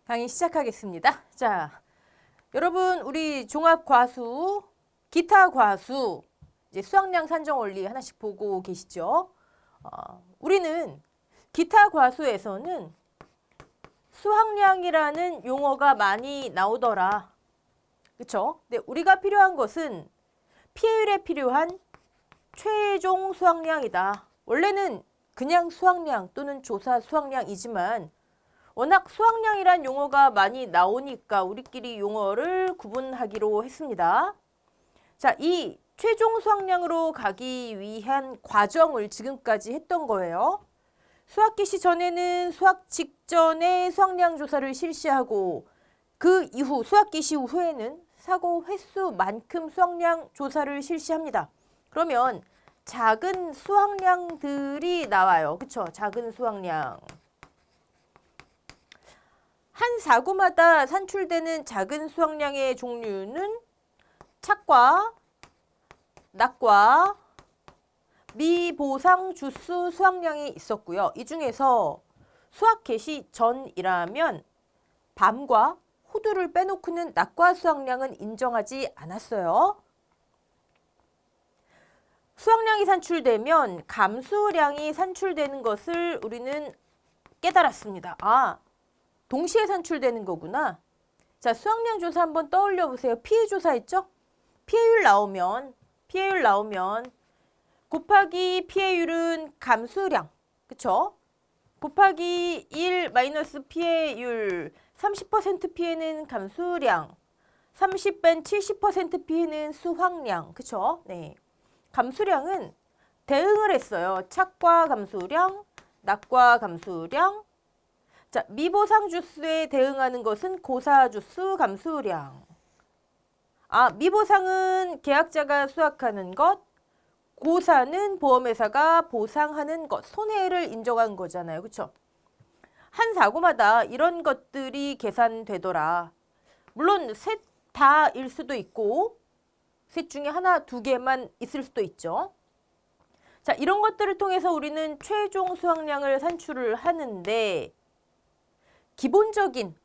강의 시작하겠습니다. 자, 여러분 우리 종합과수, 기타과수, 이제 수학량 산정 원리 하나씩 보고 계시죠? 우리는 기타과수에서는 수학량이라는 용어가 많이 나오더라. 그쵸? 근데 우리가 필요한 것은 피해율에 필요한 최종 수학량이다. 원래는 그냥 수학량 또는 조사 수학량이지만 워낙 수학량이란 용어가 많이 나오니까 우리끼리 용어를 구분하기로 했습니다. 자, 이 최종 수학량으로 가기 위한 과정을 지금까지 했던 거예요. 수학 개시 전에는 수학 직전에 수학량 조사를 실시하고 그 이후 수학 개시 후에는 사고 횟수만큼 수학량 조사를 실시합니다. 그러면 작은 수학량들이 나와요. 그쵸? 작은 수학량. 한 사고마다 산출되는 작은 수학량의 종류는 착과, 낙과, 미보상 주수 수학량이 있었고요. 이 중에서 수학 개시 전이라면 밤과 호두를 빼놓고는 낙과 수학량은 인정하지 않았어요. 수학량이 산출되면 감수량이 산출되는 것을 우리는 깨달았습니다. 동시에 산출되는 거구나. 자, 수학량 조사 한번 떠올려 보세요. 피해 조사 있죠? 피해율 나오면 곱하기 피해율은 감수량. 그쵸? 곱하기 1 마이너스 피해율 30% 피해는 감수량. 30 뺀 70% 피해는 수학량. 그쵸? 네. 감수량은 대응을 했어요. 착과 감수량, 낙과 감수량. 자, 미보상 주수에 대응하는 것은 고사 주수 감수량. 미보상은 계약자가 수확하는 것, 고사는 보험회사가 보상하는 것, 손해를 인정한 거잖아요. 그렇죠? 한 사고마다 이런 것들이 계산되더라. 물론 셋 다일 수도 있고 셋 중에 하나, 두 개만 있을 수도 있죠. 자, 이런 것들을 통해서 우리는 최종 수학량을 산출을 하는데 기본적인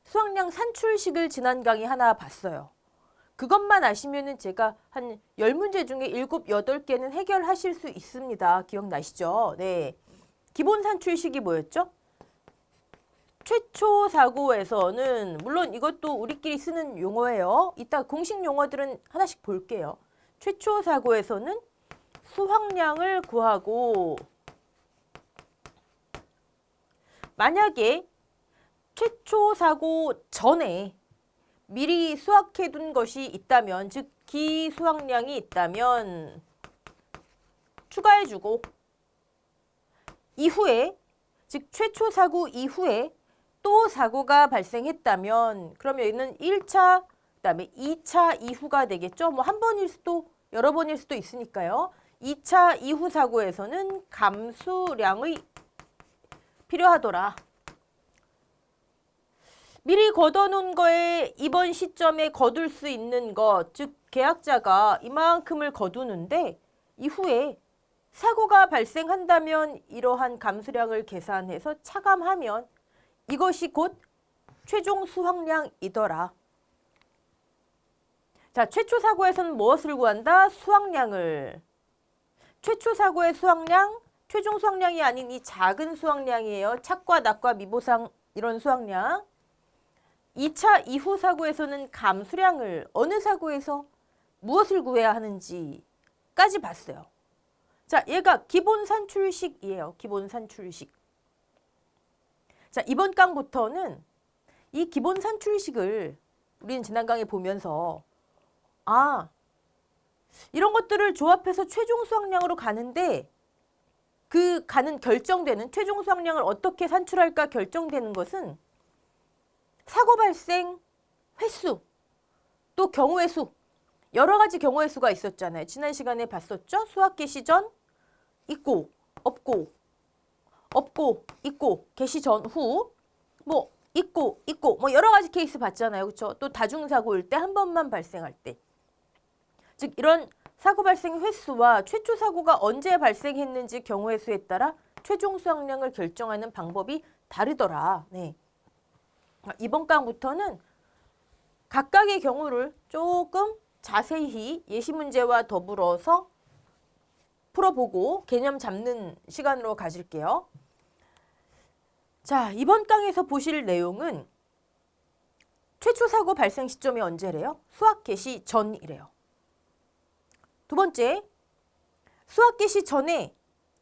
수학량 산출식을 지난 강의 하나 봤어요. 그것만 아시면은 제가 한 10문제 중에 7, 8개는 해결하실 수 있습니다. 기억나시죠? 네. 기본 산출식이 뭐였죠? 최초 사고에서는 물론 이것도 우리끼리 쓰는 용어예요. 이따 공식 용어들은 하나씩 볼게요. 최초 사고에서는 수학량을 구하고 만약에 최초 사고 전에 미리 수확해둔 것이 있다면, 즉 기수학량이 있다면 추가해주고 이후에, 즉 최초 사고 이후에 또 사고가 발생했다면 그러면 얘는 1차, 그다음에 2차 이후가 되겠죠. 뭐 한 번일 수도 여러 번일 수도 있으니까요. 2차 이후 사고에서는 감수량이 필요하더라. 미리 걷어놓은 거에 이번 시점에 거둘 수 있는 것, 즉 계약자가 이만큼을 거두는데 이후에 사고가 발생한다면 이러한 감수량을 계산해서 차감하면 이것이 곧 최종 수학량이더라. 자, 최초 사고에서는 무엇을 구한다? 수학량을. 최초 사고의 수학량, 최종 수학량이 아닌 이 작은 수학량이에요. 착과 낙과 미보상 이런 수학량. 2차 이후 사고에서는 감수량을 어느 사고에서 무엇을 구해야 하는지까지 봤어요. 자, 얘가 기본 산출식이에요. 기본 산출식. 자, 이번 강부터는 이 기본 산출식을 우리는 지난 강의 보면서 이런 것들을 조합해서 최종 수학량으로 가는데 그 가는 결정되는 최종 수학량을 어떻게 산출할까 결정되는 것은 사고 발생 횟수, 또 경우의 수, 여러 가지 경우의 수가 있었잖아요. 지난 시간에 봤었죠? 수학 개시 전, 있고, 없고, 있고, 개시 전후, 뭐 있고, 뭐 여러 가지 케이스 봤잖아요. 그렇죠? 또 다중사고일 때 한 번만 발생할 때. 즉 이런 사고 발생 횟수와 최초 사고가 언제 발생했는지 경우의 수에 따라 최종 수학량을 결정하는 방법이 다르더라. 네. 이번 강부터는 각각의 경우를 조금 자세히 예시 문제와 더불어서 풀어보고 개념 잡는 시간으로 가질게요. 자, 이번 강에서 보실 내용은 최초 사고 발생 시점이 언제래요? 수학 개시 전이래요. 두 번째, 수학 개시 전에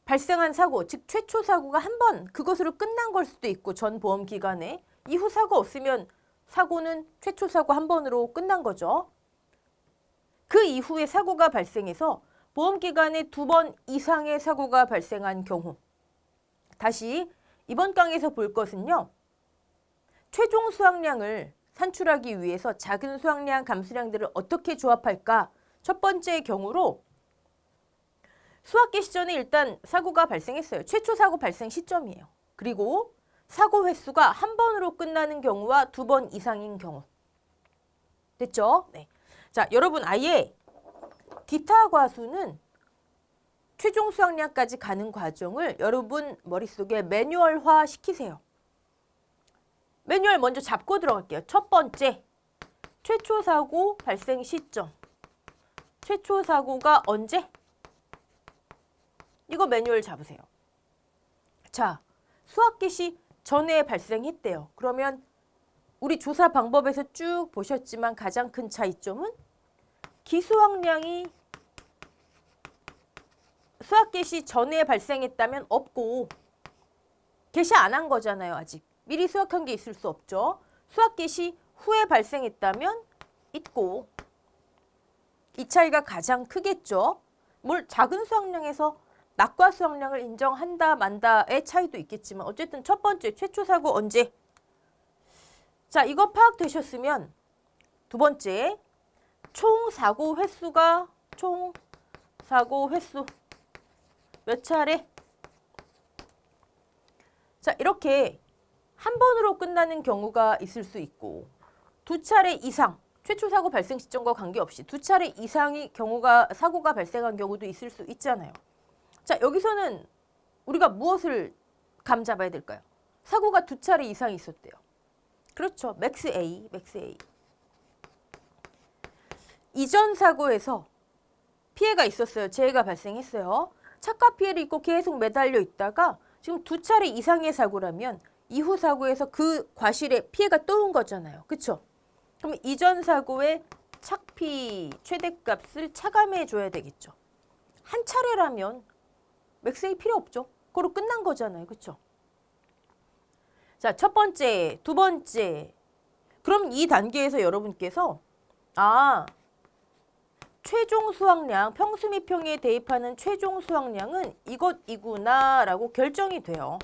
발생한 사고, 즉 최초 사고가 한 번 그것으로 끝난 걸 수도 있고 전 보험 기간에 이후 사고 없으면 사고는 최초 사고 한 번으로 끝난 거죠. 그 이후에 사고가 발생해서 보험 기간에 2번 이상의 사고가 발생한 경우, 다시 이번 강에서 볼 것은요. 최종 수확량을 산출하기 위해서 작은 수확량, 감수량들을 어떻게 조합할까? 첫 번째 경우로 수학 개시 전에 일단 사고가 발생했어요. 최초 사고 발생 시점이에요. 그리고 사고 횟수가 한 번으로 끝나는 경우와 2번 이상인 경우. 됐죠? 네. 자, 여러분 아예 기타 과수는 최종 수확량까지 가는 과정을 여러분 머릿속에 매뉴얼화 시키세요. 매뉴얼 먼저 잡고 들어갈게요. 첫 번째, 최초 사고 발생 시점. 최초 사고가 언제? 이거 매뉴얼 잡으세요. 자, 수학 개시 전에 발생했대요. 그러면 우리 조사 방법에서 쭉 보셨지만 가장 큰 차이점은 기수확량이 수학 개시 전에 발생했다면 없고 개시 안 한 거잖아요. 아직. 미리 수학한 게 있을 수 없죠. 수학 개시 후에 발생했다면 있고 이 차이가 가장 크겠죠. 뭘 작은 수확량에서 낙과 수확량을 인정한다 만다의 차이도 있겠지만 어쨌든 첫 번째 최초 사고 언제? 자, 이거 파악되셨으면 두 번째 총 사고 횟수가 몇 차례? 자, 이렇게 한 번으로 끝나는 경우가 있을 수 있고 2차례 이상, 최초 사고 발생 시점과 관계없이 2차례 이상의 사고가 발생한 경우도 있을 수 있잖아요. 자, 여기서는 우리가 무엇을 감 잡아야 될까요? 사고가 2차례 이상 있었대요. 그렇죠. 맥스 A. 이전 사고에서 피해가 있었어요. 재해가 발생했어요. 차가 피해를 입고 계속 매달려 있다가 지금 2차례 이상의 사고라면 이후 사고에서 그 과실에 피해가 또 온 거잖아요. 그렇죠? 그럼 이전 사고의 착피 최대값을 차감해 줘야 되겠죠. 한 차례라면 맥스A 필요 없죠. 그걸로 끝난 거잖아요. 그렇죠? 자, 첫 번째, 두 번째. 그럼 이 단계에서 여러분께서 최종 수확량, 평수 및 평에 대입하는 최종 수확량은 이것이구나 라고 결정이 돼요.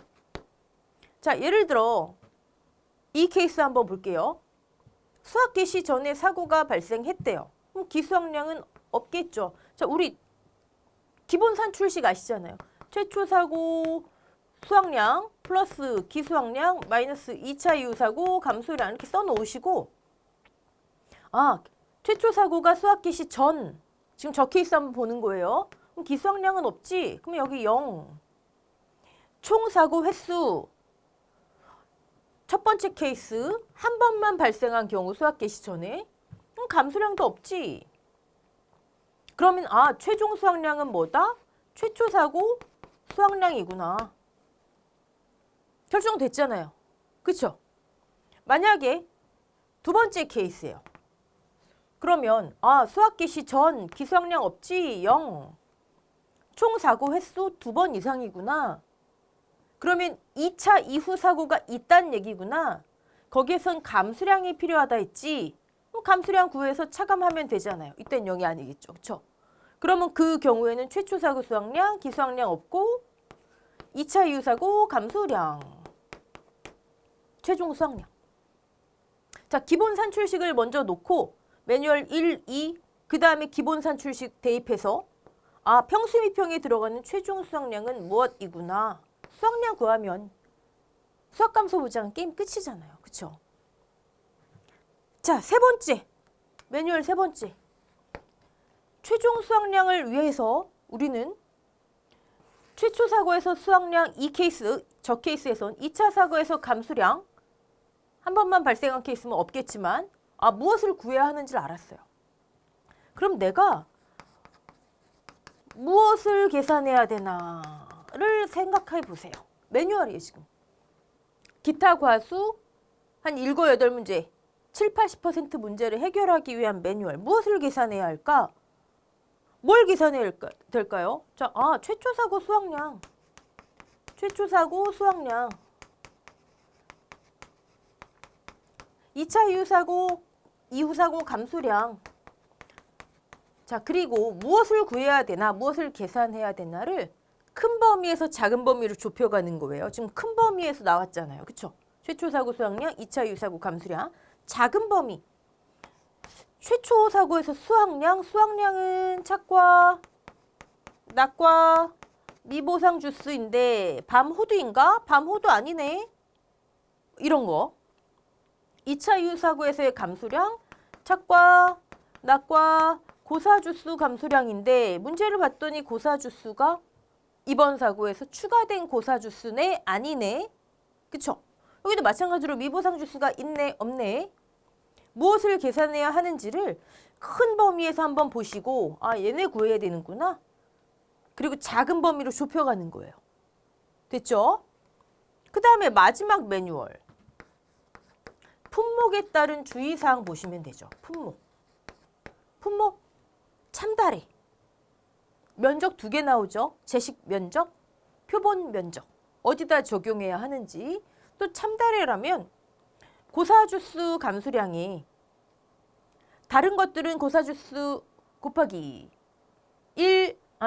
자, 예를 들어 이 케이스 한번 볼게요. 수학 개시 전에 사고가 발생했대요. 그럼 기수확량은 없겠죠. 자, 우리 기본 산출식 아시잖아요. 최초 사고 수확량 플러스 기수확량 마이너스 2차 이후 사고 감소량 이렇게 써놓으시고 최초 사고가 수학 개시 전 지금 저 케이스 한번 보는 거예요. 그럼 기수확량은 없지. 그럼 여기 0. 총 사고 횟수 첫 번째 케이스 한 번만 발생한 경우 수학 개시 전에 그럼 감소량도 없지. 그러면 최종 수확량은 뭐다? 최초 사고 수확량이구나. 결정됐잖아요. 그쵸? 만약에 두 번째 케이스예요. 그러면 수학 개시 전 기수확량 없지 0. 총 사고 횟수 2번 이상이구나. 그러면 2차 이후 사고가 있다는 얘기구나. 거기에선 감수량이 필요하다 했지. 감수량 구해서 차감하면 되잖아요. 이땐 0이 아니겠죠. 그렇죠? 그러면 그 경우에는 최초 사고 수확량, 기수확량 없고 2차 이후 사고 감수량. 최종 수확량. 자, 기본 산출식을 먼저 놓고 매뉴얼 1, 2, 그 다음에 기본 산출식 대입해서 평수 및 평에 들어가는 최종 수확량은 무엇이구나. 수확량 구하면 수학감소 보장은 게임 끝이잖아요. 그쵸? 자, 세 번째. 매뉴얼 세 번째. 최종 수확량을 위해서 우리는 최초 사고에서 수확량 이 케이스, 저 케이스에선 2차 사고에서 감수량 한 번만 발생한 케이스면 없겠지만 무엇을 구해야 하는지를 알았어요. 그럼 내가 무엇을 계산해야 되나를 생각해 보세요. 매뉴얼이에요, 지금. 기타 과수 한 7, 8문제, 7, 80% 문제를 해결하기 위한 매뉴얼. 무엇을 계산해야 할까? 뭘 계산해야 될까요? 자, 최초 사고 수확량. 최초 사고 수확량. 2차 이후 사고 감소량. 자, 그리고 무엇을 구해야 되나, 무엇을 계산해야 되나를 큰 범위에서 작은 범위로 좁혀가는 거예요. 지금 큰 범위에서 나왔잖아요. 그쵸? 최초 사고 수확량, 2차 이후 사고 감소량. 작은 범위. 최초 사고에서 수확량은 착과, 낙과, 미보상 주스인데 밤호두인가? 밤호두 아니네. 이런 거. 2차 이후 사고에서의 감소량, 착과, 낙과, 고사주수 감소량인데 문제를 봤더니 고사주수가 이번 사고에서 추가된 고사주수네 아니네. 그쵸? 여기도 마찬가지로 미보상 주수가 있네 없네. 무엇을 계산해야 하는지를 큰 범위에서 한번 보시고 얘네 구해야 되는구나. 그리고 작은 범위로 좁혀가는 거예요. 됐죠? 그 다음에 마지막 매뉴얼. 품목에 따른 주의사항 보시면 되죠. 품목 참다래. 면적 2개 나오죠. 제식 면적, 표본 면적. 어디다 적용해야 하는지. 또 참다래라면 고사주수 감소량이 다른 것들은 고사주수 곱하기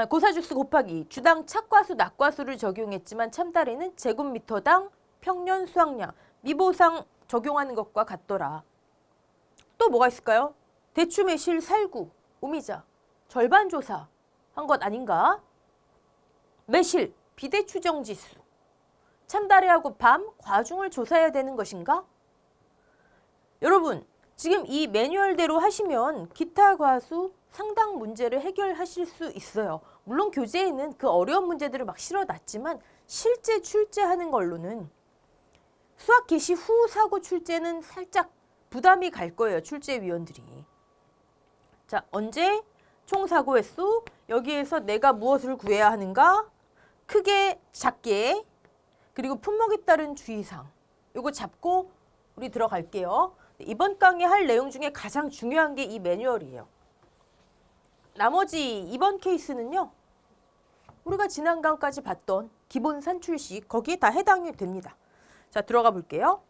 고사주수 곱하기 주당 착과수, 낙과수를 적용했지만 참다래는 제곱미터당 평년 수확량, 미보상 적용하는 것과 같더라. 또 뭐가 있을까요? 대추, 매실, 살구, 오미자, 절반 조사 한 것 아닌가? 매실, 비대 추정 지수. 참다래하고 밤, 과중을 조사해야 되는 것인가? 여러분, 지금 이 매뉴얼대로 하시면 기타 과수 상당 문제를 해결하실 수 있어요. 물론 교재에는 그 어려운 문제들을 막 실어놨지만 실제 출제하는 걸로는 수학 개시 후 사고 출제는 살짝 부담이 갈 거예요. 출제위원들이. 자, 언제? 총 사고 횟수. 여기에서 내가 무엇을 구해야 하는가? 크게, 작게. 그리고 품목에 따른 주의사항. 요거 잡고 우리 들어갈게요. 이번 강의 할 내용 중에 가장 중요한 게 이 매뉴얼이에요. 나머지 이번 케이스는요. 우리가 지난 강까지 봤던 기본 산출식 거기에 다 해당이 됩니다. 자, 들어가 볼게요.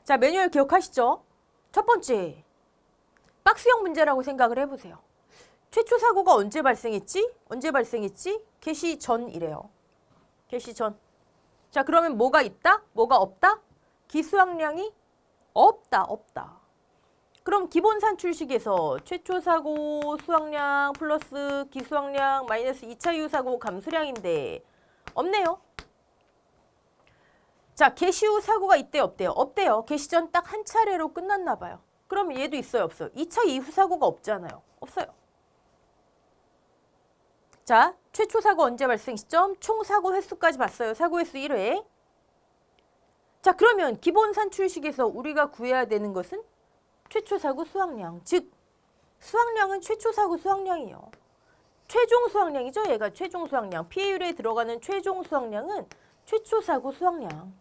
자, 매뉴얼 기억하시죠? 첫 번째, 박스형 문제라고 생각을 해보세요. 최초 사고가 언제 발생했지? 개시 전이래요. 개시 전. 자, 그러면 뭐가 있다? 뭐가 없다? 기수확량이 없다. 그럼 기본 산출식에서 최초 사고 수확량 플러스 기수확량 마이너스 2차 이후 사고 감소량인데 없네요. 자, 개시 후 사고가 있대요, 없대요? 없대요. 개시 전 딱 한 차례로 끝났나 봐요. 그럼 얘도 있어요, 없어요? 2차 이후 사고가 없잖아요. 없어요. 자, 최초 사고 언제 발생 시점? 총 사고 횟수까지 봤어요. 사고 횟수 1회. 자, 그러면 기본 산출식에서 우리가 구해야 되는 것은 최초 사고 수확량. 즉, 수확량은 최초 사고 수확량이에요. 최종 수확량이죠. 얘가 최종 수확량. 피해율에 들어가는 최종 수확량은 최초 사고 수확량.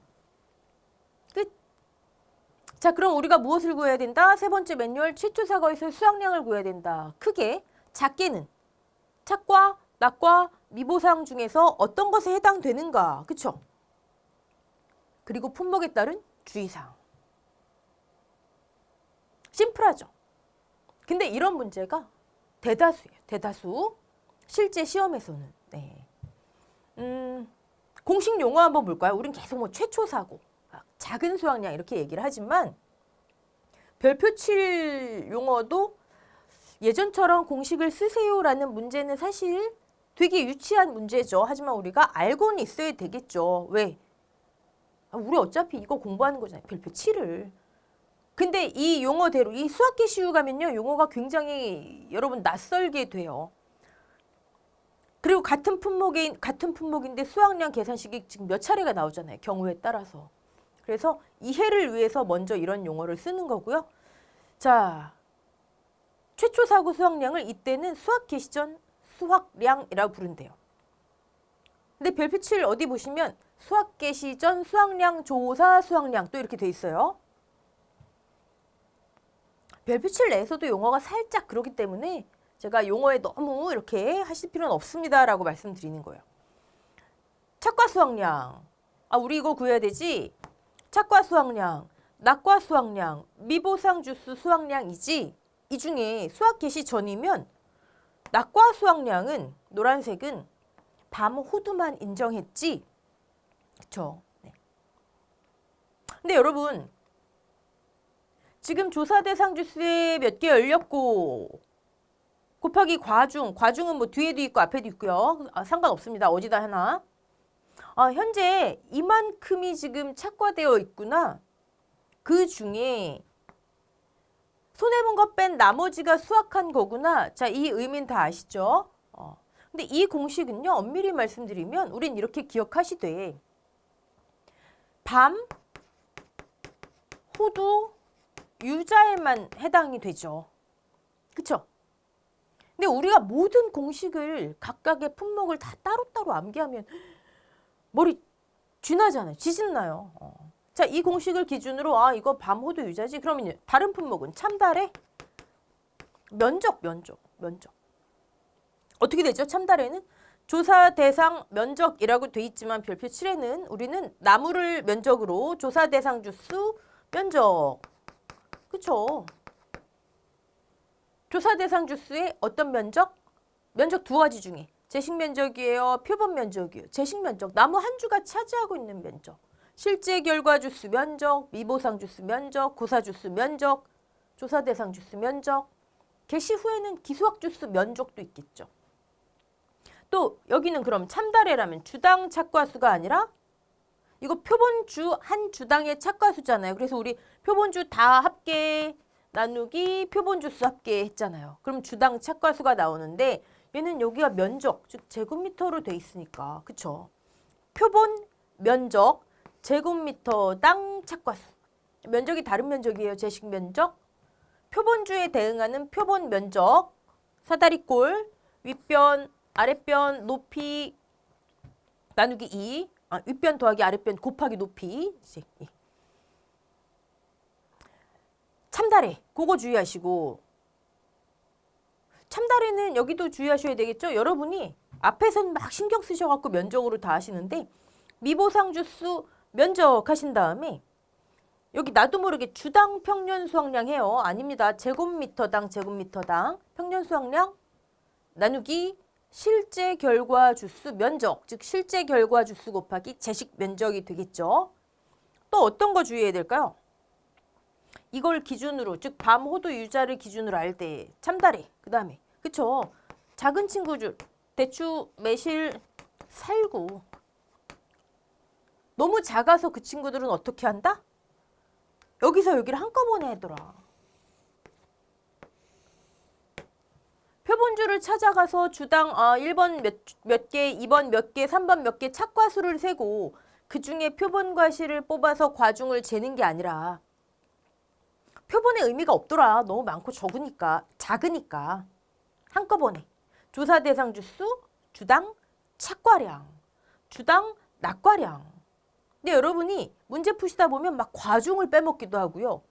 끝. 자, 그럼 우리가 무엇을 구해야 된다? 세 번째 매뉴얼 최초 사고에서 수확량을 구해야 된다. 크게, 작게는 착과, 낙과, 미보상 중에서 어떤 것에 해당되는가? 그쵸? 그리고 품목에 따른 주의사항. 심플하죠? 근데 이런 문제가 대다수예요. 대다수. 실제 시험에서는. 네. 공식 용어 한번 볼까요? 우린 계속 뭐 최초 사고, 작은 수확량 이렇게 얘기를 하지만 별표 칠 용어도 예전처럼 공식을 쓰세요라는 문제는 사실 되게 유치한 문제죠. 하지만 우리가 알고는 있어야 되겠죠. 왜? 우리 어차피 이거 공부하는 거잖아요. 별표 7을. 근데 이 용어대로 이 수학 개시후 가면요. 용어가 굉장히 여러분 낯설게 돼요. 그리고 같은 품목인데 수확량 계산식이 지금 몇 차례가 나오잖아요. 경우에 따라서. 그래서 이해를 위해서 먼저 이런 용어를 쓰는 거고요. 자, 최초 사고 수확량을 이때는 수확 개시 전 수확량이라고 부른대요. 근데 별표 7 어디 보시면 수확 개시 전 수확량 조사 수확량 또 이렇게 돼 있어요. 별표 7 내에서도 용어가 살짝 그렇기 때문에 제가 용어에 너무 이렇게 하실 필요는 없습니다라고 말씀드리는 거예요. 착과 수확량. 아, 우리 이거 구해야 되지? 착과 수확량, 낙과 수확량, 미보상 주수 수확량이지. 이 중에 수확 개시 전이면 낙과 수확량은 노란색은 밤 호두만 인정했지. 그쵸? 네. 근데 여러분 지금 조사 대상 주수에 몇 개 열렸고 곱하기 과중은 뭐 뒤에도 있고 앞에도 있고요. 상관없습니다. 어디다 하나. 현재 이만큼이 지금 착과되어 있구나. 그 중에 손해본 것 뺀 나머지가 수확한 거구나. 자, 이 의미는 다 아시죠? 근데 이 공식은요. 엄밀히 말씀드리면 우린 이렇게 기억하시되 밤, 호두, 유자에만 해당이 되죠. 그쵸? 근데 우리가 모든 공식을 각각의 품목을 다 따로따로 암기하면 머리 쥐나잖아요. 쥐신나요. 자, 이 공식을 기준으로 이거 밤, 호두, 유자지. 그러면 다른 품목은 참다래, 면적. 어떻게 되죠? 참다래는 조사 대상 면적이라고 돼 있지만 별표 7에는 우리는 나무를 면적으로 조사 대상 주수 면적. 그쵸? 조사 대상 주수의 어떤 면적? 면적 두 가지 중에 제식 면적이에요, 표본 면적이에요. 제식 면적, 나무 한 주가 차지하고 있는 면적. 실제 결과 주수 면적, 미보상 주수 면적, 고사 주수 면적, 조사 대상 주수 면적. 개시 후에는 기수학 주수 면적도 있겠죠. 또 여기는 그럼 참다래라면 주당 착과수가 아니라 이거 표본주 한 주당의 착과수잖아요. 그래서 우리 표본주 다 합계 나누기 표본주수 합계 했잖아요. 그럼 주당 착과수가 나오는데 얘는 여기가 면적, 즉 제곱미터로 돼 있으니까. 그쵸? 표본 면적 제곱미터당 착과수. 면적이 다른 면적이에요. 제식 면적. 표본주에 대응하는 표본 면적. 사다리꼴, 윗변, 아랫변, 높이 나누기 2. 윗변 더하기 아랫변 곱하기 높이. 참다래, 그거 주의하시고. 참다래는 여기도 주의하셔야 되겠죠? 여러분이 앞에서는 막 신경 쓰셔갖고 면적으로 다 하시는데 미보상 주수 면적 하신 다음에 여기 나도 모르게 주당 평년 수확량 해요. 아닙니다. 제곱미터당 평년 수확량 나누기 실제 결과 주수 면적, 즉 실제 결과 주수 곱하기 제식 면적이 되겠죠. 또 어떤 거 주의해야 될까요? 이걸 기준으로, 즉 밤, 호두, 유자를 기준으로 알 때 참다래, 그 다음에 그쵸? 작은 친구줄, 대추, 매실, 살구. 너무 작아서 그 친구들은 어떻게 한다? 여기서 여기를 한꺼번에 하더라. 표본주를 찾아가서 주당 1번 몇 개, 2번 몇 개, 3번 몇 개 착과수를 세고 그중에 표본과실을 뽑아서 과중을 재는 게 아니라 표본의 의미가 없더라. 너무 많고 작으니까 한꺼번에 조사 대상 주수, 주당 착과량, 주당 낙과량. 근데 여러분이 문제 푸시다 보면 막 과중을 빼먹기도 하고요.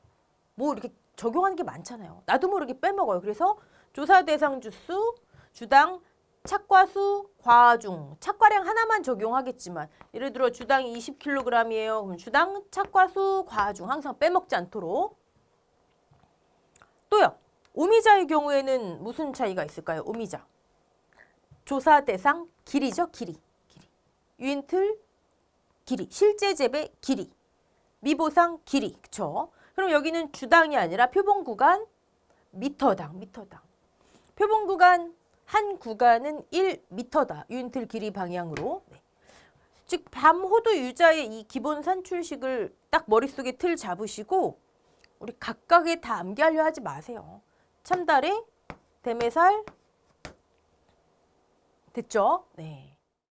뭐 이렇게 적용하는 게 많잖아요. 나도 모르게 빼먹어요. 그래서 조사 대상 주수, 주당 착과수, 과중, 착과량 하나만 적용하겠지만 예를 들어 주당이 20kg이에요. 그럼 주당 착과수, 과중 항상 빼먹지 않도록. 또요. 오미자의 경우에는 무슨 차이가 있을까요? 오미자. 조사 대상 길이죠. 길이. 유인틀 길이. 실제 재배 길이. 미보상 길이. 그쵸? 그럼 여기는 주당이 아니라 표본 구간 미터당. 표본 구간 한 구간은 1미터다. 유인틀 길이 방향으로. 네. 즉 밤, 호두, 유자의 이 기본 산출식을 딱 머릿속에 틀 잡으시고 우리 각각에 다 암기하려 하지 마세요. 참다래, 대매살, 됐죠? 네.